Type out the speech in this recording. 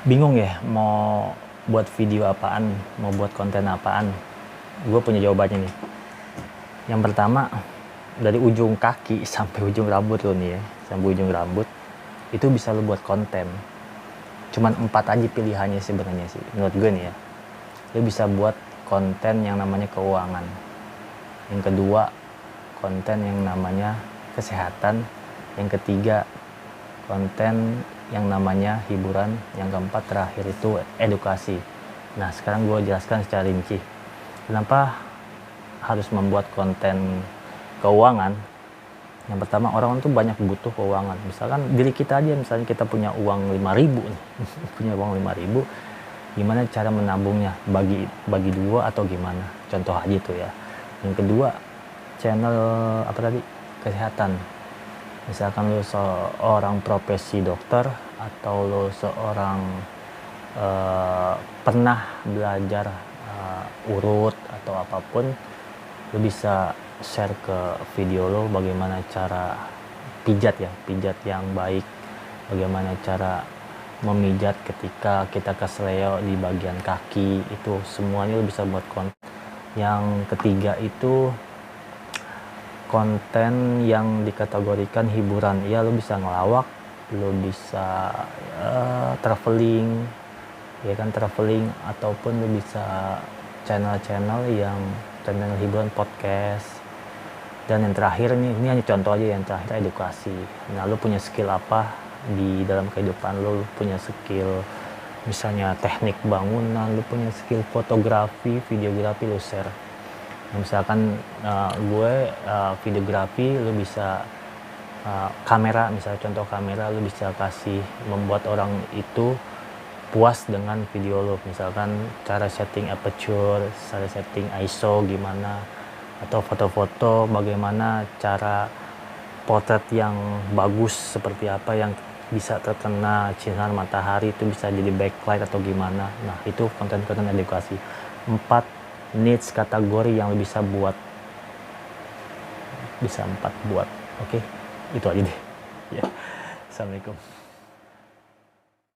Bingung ya mau buat video apaan, mau buat konten apaan? Gue punya jawabannya nih. Yang pertama, dari ujung kaki sampai ujung rambut lo nih ya, sampai ujung rambut itu bisa lo buat konten. Cuman 4 aja pilihannya sebenarnya sih, menurut gue nih ya. Lo bisa buat konten yang namanya keuangan. Yang kedua, konten yang namanya kesehatan. Yang ketiga, konten yang namanya hiburan. Yang keempat terakhir itu edukasi. Nah, sekarang gue jelaskan secara rinci kenapa harus membuat konten keuangan. Yang pertama, orang tuh banyak butuh keuangan. Misalkan diri kita aja, misalnya kita punya uang 5.000 nih punya uang 5.000, gimana cara menabungnya, bagi dua atau gimana, contoh aja tuh ya. Yang kedua, channel apa tadi, kesehatan. Misalkan lo seorang profesi dokter atau lo seorang pernah belajar urut atau apapun, lo bisa share ke video lo bagaimana cara pijat yang baik, bagaimana cara memijat ketika kita kesleo di bagian kaki, itu semuanya lo bisa buat konten. Yang ketiga itu konten yang dikategorikan hiburan. Ya, lo bisa ngelawak, lo bisa traveling, ya kan, traveling, ataupun lo bisa channel-channel yang channel hiburan, podcast. Dan yang terakhir ini hanya contoh aja, yang terakhir edukasi. Nah, lo punya skill apa di dalam kehidupan lo punya skill misalnya teknik bangunan, lo punya skill fotografi, videografi, lo share. Misalkan gue videografi, lu bisa kamera, misalnya contoh kamera, lu bisa kasih membuat orang itu puas dengan video lu. Misalkan cara setting aperture, cara setting ISO gimana, atau foto-foto bagaimana cara potret yang bagus seperti apa, yang bisa terkena sinar matahari itu bisa jadi backlight atau gimana. Nah, itu konten-konten edukasi. 4 niche kategori yang bisa buat, bisa 4 buat. Oke, itu aja deh ya. Assalamualaikum.